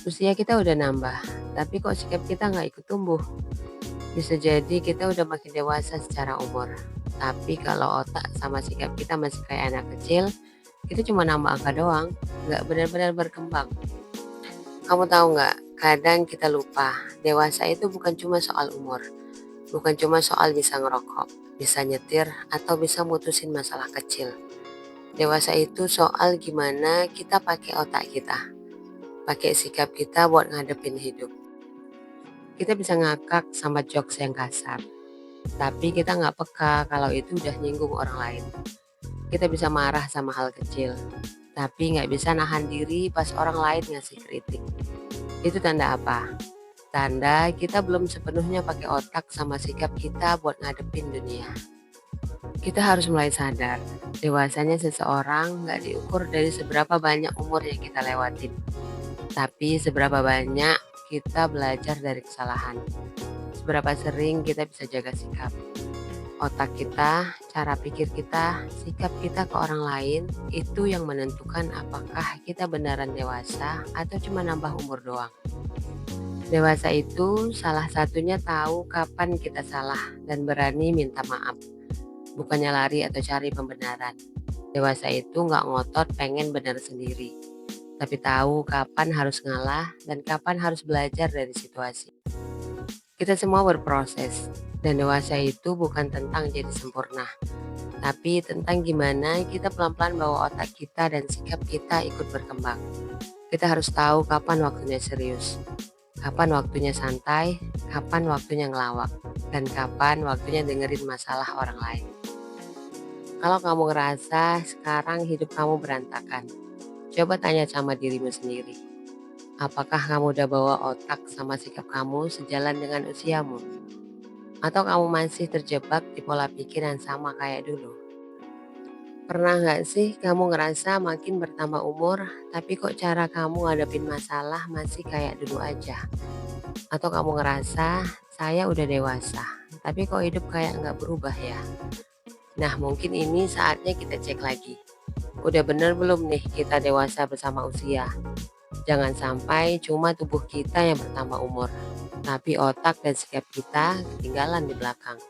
Usia kita udah nambah, tapi kok sikap kita nggak ikut tumbuh? Bisa jadi kita udah makin dewasa secara umur. Tapi kalau otak sama sikap kita masih kayak anak kecil, kita cuma nambah angka doang, nggak benar-benar berkembang. Kamu tahu nggak, kadang kita lupa, dewasa itu bukan cuma soal umur, bukan cuma soal bisa ngerokok, bisa nyetir, atau bisa mutusin masalah kecil. Dewasa itu soal gimana kita pakai otak kita, pakai sikap kita buat ngadepin hidup. Kita bisa ngakak sama jokes yang kasar, tapi kita nggak peka kalau itu udah nyinggung orang lain. Kita bisa marah sama hal kecil, tapi nggak bisa nahan diri pas orang lain ngasih kritik. Itu tanda apa? Tanda kita belum sepenuhnya pakai otak sama sikap kita buat ngadepin dunia. Kita harus mulai sadar, dewasanya seseorang nggak diukur dari seberapa banyak umur yang kita lewatin, tapi seberapa banyak kita belajar dari kesalahan. Seberapa sering kita bisa jaga sikap. Otak kita, cara pikir kita, sikap kita ke orang lain, itu yang menentukan apakah kita beneran dewasa atau cuma nambah umur doang. Dewasa itu salah satunya tahu kapan kita salah dan berani minta maaf. Bukannya lari atau cari pembenaran. Dewasa itu nggak ngotot pengen benar sendiri, tapi tahu kapan harus ngalah dan kapan harus belajar dari situasi. Kita semua berproses, dan dewasa itu bukan tentang jadi sempurna, tapi tentang gimana kita pelan-pelan bawa otak kita dan sikap kita ikut berkembang. Kita harus tahu kapan waktunya serius, kapan waktunya santai, kapan waktunya ngelawak, dan kapan waktunya dengerin masalah orang lain. Kalau kamu ngerasa sekarang hidup kamu berantakan, coba tanya sama dirimu sendiri. Apakah kamu udah bawa otak sama sikap kamu sejalan dengan usiamu? Atau kamu masih terjebak di pola pikir yang sama kayak dulu? Pernah nggak sih kamu ngerasa makin bertambah umur, tapi kok cara kamu ngadepin masalah masih kayak dulu aja? Atau kamu ngerasa, saya udah dewasa, tapi kok hidup kayak nggak berubah ya? Nah, mungkin ini saatnya kita cek lagi. Udah bener belum nih kita dewasa bersama usia? Jangan sampai cuma tubuh kita yang bertambah umur, tapi otak dan sikap kita ketinggalan di belakang.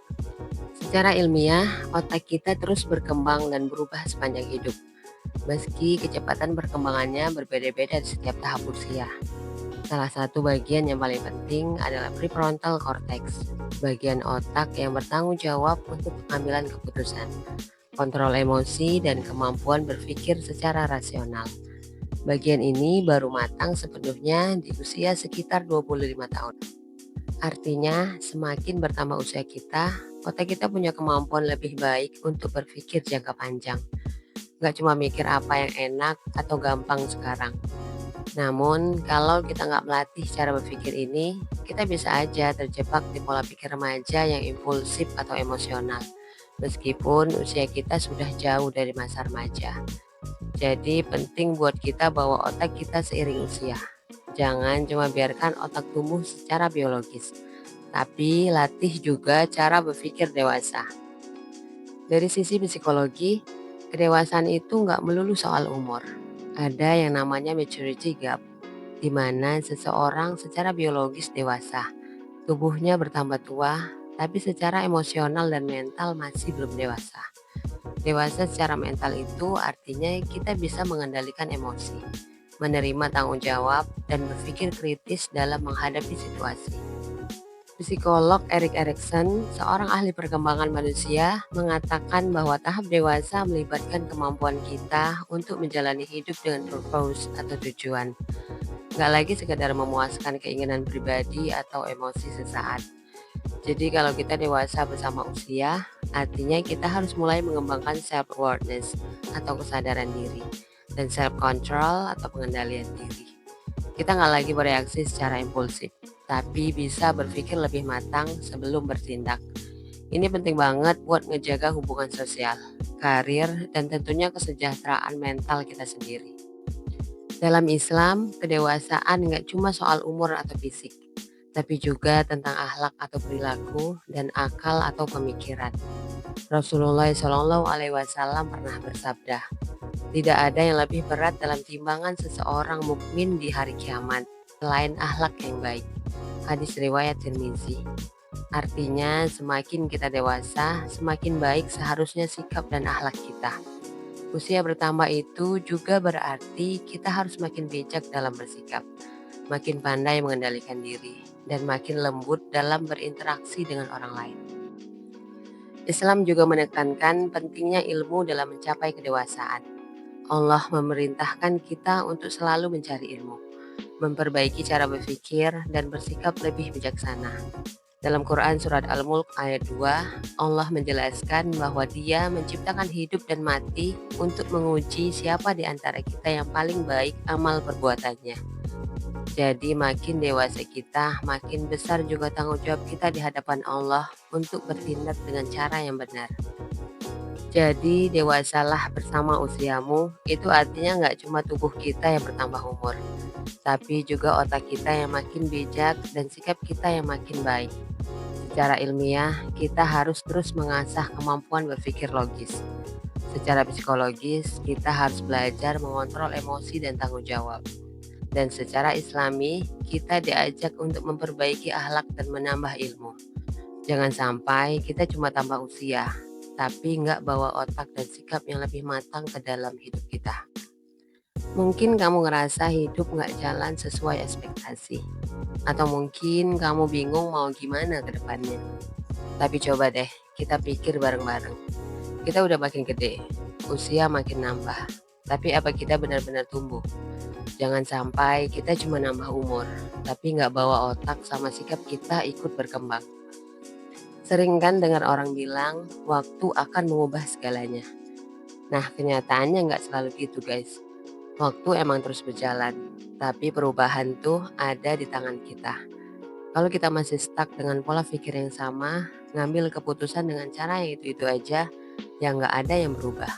Secara ilmiah, otak kita terus berkembang dan berubah sepanjang hidup. Meski kecepatan perkembangannya berbeda-beda di setiap tahap usia. Salah satu bagian yang paling penting adalah prefrontal cortex, bagian otak yang bertanggung jawab untuk pengambilan keputusan, kontrol emosi, dan kemampuan berpikir secara rasional. Bagian ini baru matang sepenuhnya di usia sekitar 25 tahun. Artinya, semakin bertambah usia kita, otak kita punya kemampuan lebih baik untuk berpikir jangka panjang. Gak cuma mikir apa yang enak atau gampang sekarang. Namun, kalau kita nggak melatih cara berpikir ini, kita bisa aja terjebak di pola pikir remaja yang impulsif atau emosional, meskipun usia kita sudah jauh dari masa remaja. Jadi penting buat kita bawa otak kita seiring usia. Jangan cuma biarkan otak tumbuh secara biologis, tapi latih juga cara berpikir dewasa. Dari sisi psikologi, kedewasaan itu nggak melulu soal umur. Ada yang namanya maturity gap, di mana seseorang secara biologis dewasa, tubuhnya bertambah tua, tapi secara emosional dan mental masih belum dewasa. Dewasa secara mental itu artinya kita bisa mengendalikan emosi, menerima tanggung jawab, dan berpikir kritis dalam menghadapi situasi. Psikolog Erik Erikson, seorang ahli perkembangan manusia, mengatakan bahwa tahap dewasa melibatkan kemampuan kita untuk menjalani hidup dengan purpose atau tujuan. Gak lagi sekedar memuaskan keinginan pribadi atau emosi sesaat. Jadi kalau kita dewasa bersama usia, artinya kita harus mulai mengembangkan self-awareness atau kesadaran diri, dan self-control atau pengendalian diri. Kita nggak lagi bereaksi secara impulsif, tapi bisa berpikir lebih matang sebelum bertindak. Ini penting banget buat ngejaga hubungan sosial, karir, dan tentunya kesejahteraan mental kita sendiri. Dalam Islam, kedewasaan nggak cuma soal umur atau fisik, tapi juga tentang akhlak atau perilaku dan akal atau pemikiran. Rasulullah Shallallahu Alaihi Wasallam pernah bersabda, tidak ada yang lebih berat dalam timbangan seseorang mukmin di hari kiamat selain akhlak yang baik. Hadis riwayat Tirmizi. Artinya semakin kita dewasa, semakin baik seharusnya sikap dan akhlak kita. Usia bertambah itu juga berarti kita harus makin bijak dalam bersikap, makin pandai mengendalikan diri, dan makin lembut dalam berinteraksi dengan orang lain. Islam juga menekankan pentingnya ilmu dalam mencapai kedewasaan. Allah memerintahkan kita untuk selalu mencari ilmu, memperbaiki cara berpikir, dan bersikap lebih bijaksana. Dalam Quran Surat Al-Mulk ayat 2, Allah menjelaskan bahwa Dia menciptakan hidup dan mati untuk menguji siapa di antara kita yang paling baik amal perbuatannya. Jadi makin dewasa kita, makin besar juga tanggung jawab kita di hadapan Allah untuk bertindak dengan cara yang benar. Jadi dewasalah bersama usiamu, itu artinya nggak cuma tubuh kita yang bertambah umur, tapi juga otak kita yang makin bijak dan sikap kita yang makin baik. Secara ilmiah, kita harus terus mengasah kemampuan berpikir logis. Secara psikologis, kita harus belajar mengontrol emosi dan tanggung jawab. Dan secara islami, kita diajak untuk memperbaiki akhlak dan menambah ilmu. Jangan sampai kita cuma tambah usia, tapi nggak bawa otak dan sikap yang lebih matang ke dalam hidup kita. Mungkin kamu ngerasa hidup nggak jalan sesuai ekspektasi. Atau mungkin kamu bingung mau gimana ke depannya. Tapi coba deh, kita pikir bareng-bareng. Kita udah makin gede, usia makin nambah. Tapi apa kita benar-benar tumbuh? Jangan sampai kita cuma nambah umur, tapi nggak bawa otak sama sikap kita ikut berkembang. Sering kan dengar orang bilang, waktu akan mengubah segalanya. Nah, kenyataannya nggak selalu gitu guys. Waktu emang terus berjalan, tapi perubahan tuh ada di tangan kita. Kalau kita masih stuck dengan pola pikir yang sama, ngambil keputusan dengan cara yang itu-itu aja, ya nggak ada yang berubah.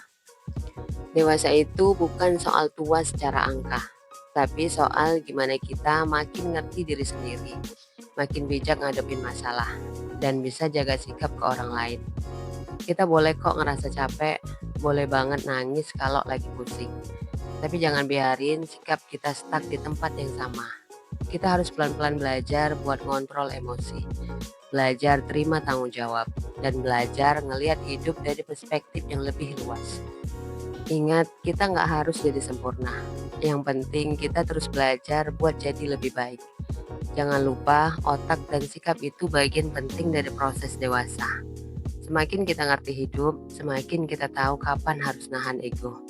Dewasa itu bukan soal tua secara angka, tapi soal gimana kita makin ngerti diri sendiri, makin bijak ngadepin masalah, dan bisa jaga sikap ke orang lain. Kita boleh kok ngerasa capek, boleh banget nangis kalau lagi pusing. Tapi jangan biarin sikap kita stuck di tempat yang sama. Kita harus pelan-pelan belajar buat ngontrol emosi, belajar terima tanggung jawab, dan belajar ngelihat hidup dari perspektif yang lebih luas. Ingat, kita nggak harus jadi sempurna. Yang penting kita terus belajar buat jadi lebih baik. Jangan lupa, otak dan sikap itu bagian penting dari proses dewasa. Semakin kita ngerti hidup, semakin kita tahu kapan harus nahan ego,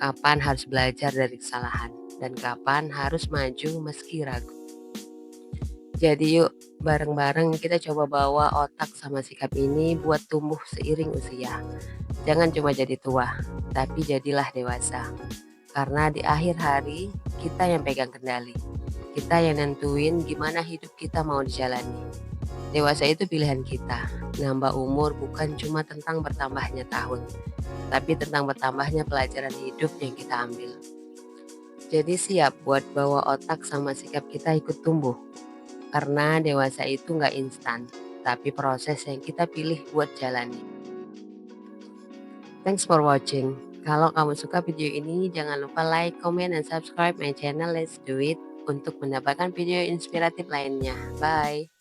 kapan harus belajar dari kesalahan, dan kapan harus maju meski ragu. Jadi yuk, bareng-bareng kita coba bawa otak sama sikap ini buat tumbuh seiring usia. Jangan cuma jadi tua, tapi jadilah dewasa. Karena di akhir hari, kita yang pegang kendali. Kita yang nentuin gimana hidup kita mau dijalani. Dewasa itu pilihan kita. Nambah umur bukan cuma tentang bertambahnya tahun, tapi tentang bertambahnya pelajaran hidup yang kita ambil. Jadi siap buat bawa otak sama sikap kita ikut tumbuh. Karena dewasa itu nggak instan, tapi proses yang kita pilih buat jalani. Thanks for watching. Kalau kamu suka video ini, jangan lupa like, comment, dan subscribe my channel Let's Do It untuk mendapatkan video inspiratif lainnya. Bye!